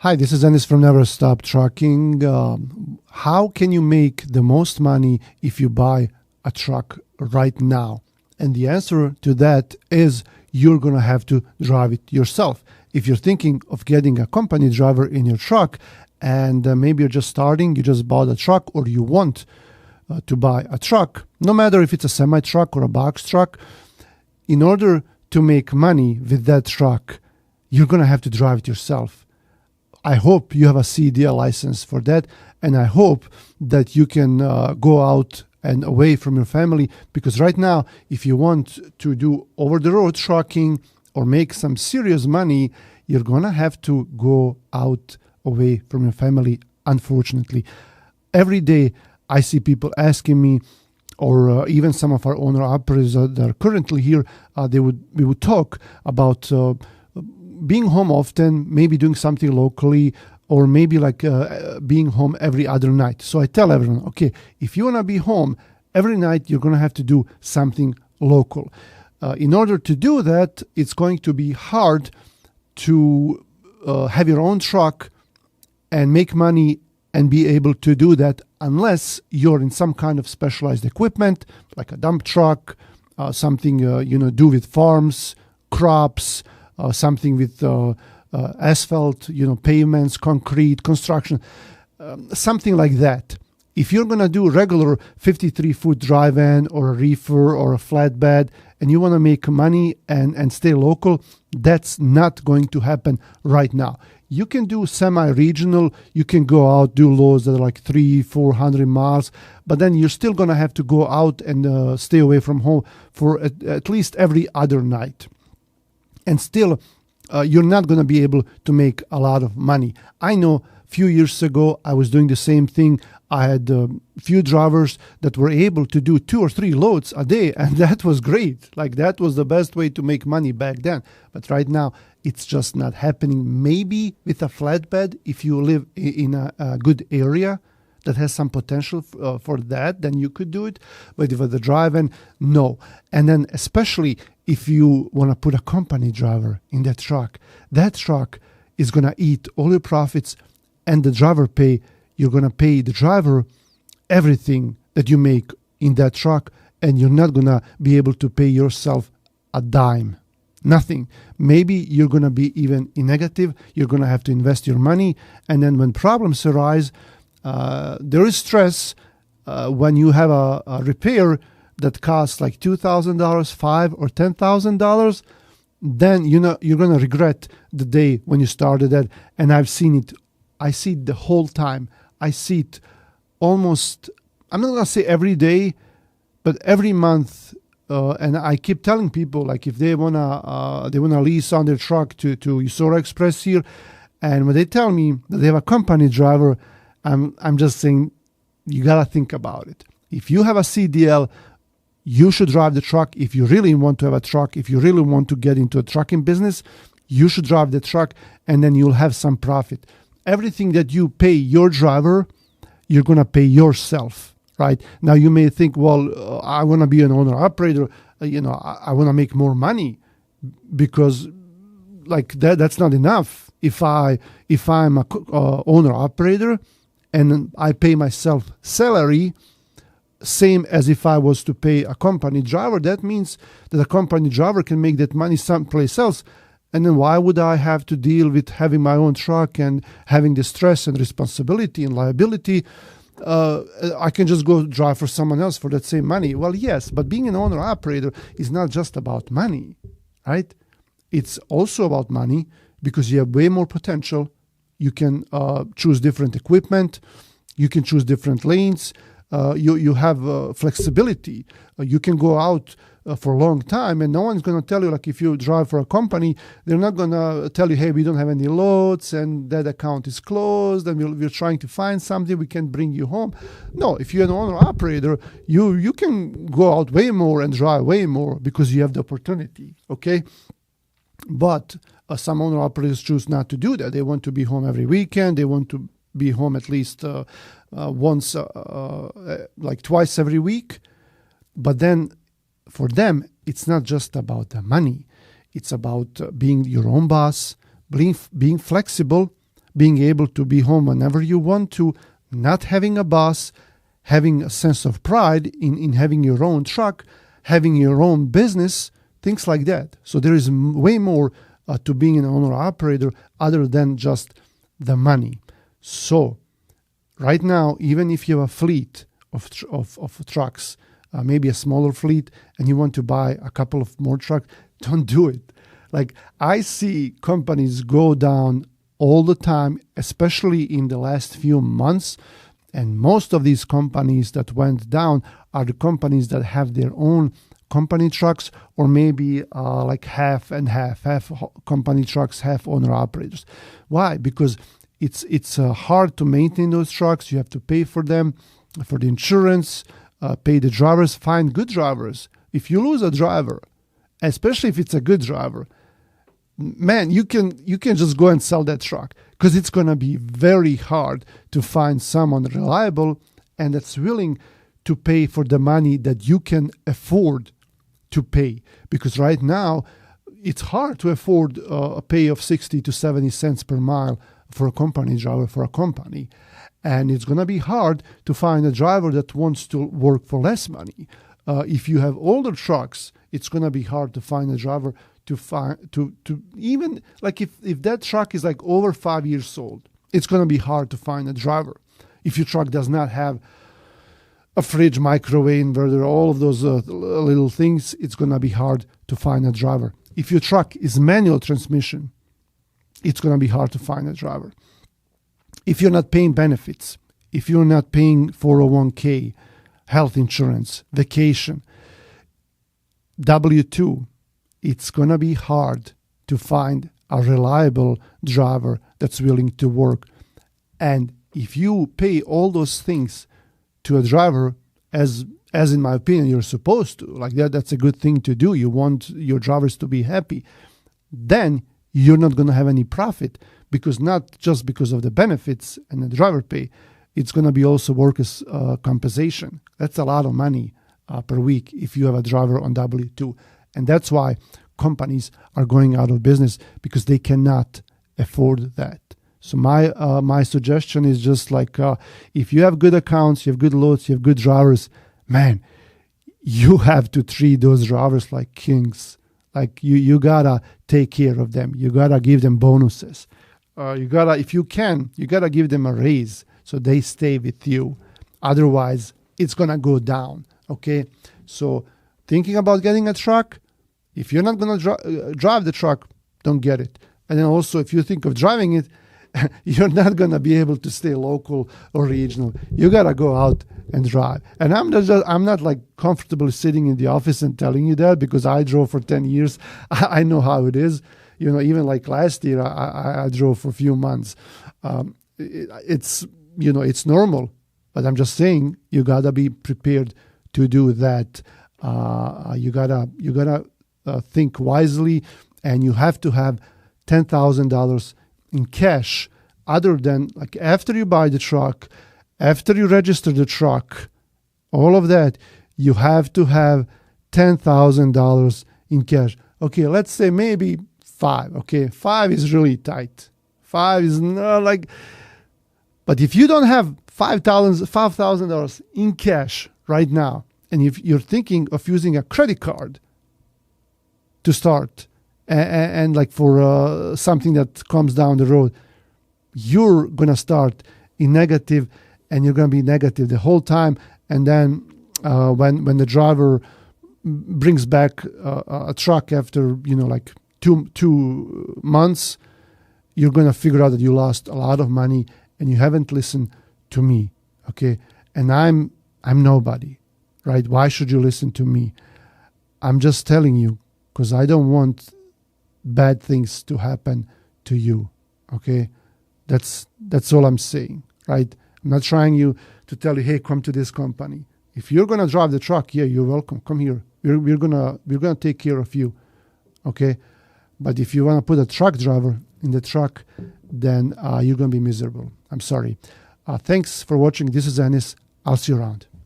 Hi, this is Dennis from Never Stop Trucking. How can you make the most money if you buy a truck right now? And the answer to that is you're going to have to drive it yourself. If you're thinking of getting a company driver in your truck and maybe you're just starting, you just bought a truck or you want to buy a truck, no matter if it's a semi-truck or a box truck, in order to make money with that truck, you're going to have to drive it yourself. I hope you have a CDL license for that, and I hope that you can go out and away from your family, because right now, if you want to do over-the-road trucking or make some serious money, you're going to have to go out away from your family, unfortunately. Every day, I see people asking me, or even some of our owner-operators that are currently here, we would talk about being home often, maybe doing something locally, or maybe like being home every other night. So I tell everyone, okay, if you want to be home every night, you're going to have to do something local. In order to do that, it's going to be hard to have your own truck and make money and be able to do that unless you're in some kind of specialized equipment, like a dump truck, something do with farms, crops, something with asphalt, pavements, concrete, construction, something like that. If you're going to do regular 53-foot dry van or a reefer or a flatbed and you want to make money and stay local, that's not going to happen right now. You can do semi-regional, you can go out, do loads that are like 300-400 miles, but then you're still going to have to go out and stay away from home for at least every other night. And still, you're not going to be able to make a lot of money. I know a few years ago, I was doing the same thing. I had a few drivers that were able to do 2 or 3 loads a day, and that was great. Like, that was the best way to make money back then. But right now, it's just not happening. Maybe with a flatbed, if you live in a good area that has some potential for that, then you could do it. But if the drive-in, no. And then especially if you want to put a company driver in that truck is going to eat all your profits, and the driver pay, you're going to pay the driver everything that you make in that truck, and you're not going to be able to pay yourself a dime. Nothing. Maybe you're going to be even in negative. You're going to have to invest your money, and then when problems arise, there is stress when you have a repair that costs like $2,000, $5,000 or $10,000. Then you're going to regret the day when you started that. And I've seen it. I see it the whole time. I see it almost. I'm not going to say every day, but every month. And I keep telling people, like, if they wanna lease on their truck to Usora Express here, and when they tell me that they have a company driver, I'm just saying, you gotta think about it. If you have a CDL, you should drive the truck. If you really want to have a truck, if you really want to get into a trucking business, you should drive the truck, and then you'll have some profit. Everything that you pay your driver, you're gonna pay yourself, right? Now you may think, well, I want to be an owner-operator. I want to make more money, because like that's not enough. If I'm a owner-operator and I pay myself salary, same as if I was to pay a company driver, that means that a company driver can make that money someplace else. And then why would I have to deal with having my own truck and having the stress and responsibility and liability? I can just go drive for someone else for that same money. Well, yes, but being an owner-operator is not just about money, right? It's also about money, because you have way more potential. You can choose different equipment. You can choose different lanes. You have flexibility. You can go out for a long time, and no one's going to tell you, like, if you drive for a company, they're not going to tell you, hey, we don't have any loads and that account is closed and we're trying to find something, we can bring you home. No, if you're an owner-operator, you can go out way more and drive way more because you have the opportunity, okay? But some owner-operators choose not to do that. They want to be home every weekend. They want to be home at least once, like twice every week. But then for them, it's not just about the money. It's about being your own boss, being flexible, being able to be home whenever you want to, not having a boss, having a sense of pride in having your own truck, having your own business, things like that. So there is way more to being an owner-operator other than just the money. So right now, even if you have a fleet of trucks, maybe a smaller fleet, and you want to buy a couple of more trucks, don't do it. Like, I see companies go down all the time, especially in the last few months. And most of these companies that went down are the companies that have their own company trucks, or maybe like half and half company trucks, half owner operators. Why? Because it's hard to maintain those trucks. You have to pay for them, for the insurance, pay the drivers, find good drivers. If you lose a driver, especially if it's a good driver, man, you can just go and sell that truck, because it's going to be very hard to find someone reliable and that's willing to pay for the money that you can afford to pay. Because right now, it's hard to afford a pay of 60 to 70 cents per mile for a company driver for a company. And it's going to be hard to find a driver that wants to work for less money. If you have older trucks, it's going to be hard to find a driver to find to even, like, if that truck is like over 5 years old, it's going to be hard to find a driver. If your truck does not have a fridge, microwave, inverter, all of those little things, it's going to be hard to find a driver. If your truck is manual transmission, it's going to be hard to find a driver. If you're not paying benefits, if you're not paying 401k, health insurance, vacation, W-2, it's going to be hard to find a reliable driver that's willing to work. And if you pay all those things to a driver, as in my opinion, you're supposed to, like that's a good thing to do. You want your drivers to be happy. Then you're not going to have any profit, because not just because of the benefits and the driver pay, it's going to be also workers' compensation. That's a lot of money per week if you have a driver on W-2. And that's why companies are going out of business, because they cannot afford that. So my suggestion is just like, if you have good accounts, you have good loads, you have good drivers, man, you have to treat those drivers like kings. Like you gotta take care of them. You gotta give them bonuses. If you can, you gotta give them a raise so they stay with you. Otherwise, it's gonna go down. Okay, so thinking about getting a truck, if you're not gonna drive the truck, don't get it. And then also, if you think of driving it, you're not gonna be able to stay local or regional. You gotta go out and drive. And I'm not like comfortable sitting in the office and telling you that, because I drove for 10 years. I know how it is. You know, even like last year, I drove for a few months. It's normal, but I'm just saying you gotta be prepared to do that. You gotta think wisely, and you have to have $10,000 in cash, other than like after you buy the truck, after you register the truck, all of that, you have to have $10,000 in cash. Okay, let's say maybe 5. Okay, 5 is really tight. 5 is not like, but if you don't have $5,000 in cash right now, and if you're thinking of using a credit card to start, and like for something that comes down the road, you're going to start in negative, and you're going to be negative the whole time. And then when the driver brings back a truck after, like two months, you're going to figure out that you lost a lot of money and you haven't listened to me. Okay. And I'm nobody, right? Why should you listen to me? I'm just telling you, because I don't want bad things to happen to you. Okay. That's all I'm saying, right? I'm not trying you to tell you, hey, come to this company. If you're gonna drive the truck, yeah, you're welcome. Come here. We're gonna take care of you, okay? But if you wanna put a truck driver in the truck, then you're gonna be miserable. I'm sorry. Thanks for watching. This is Anis. I'll see you around.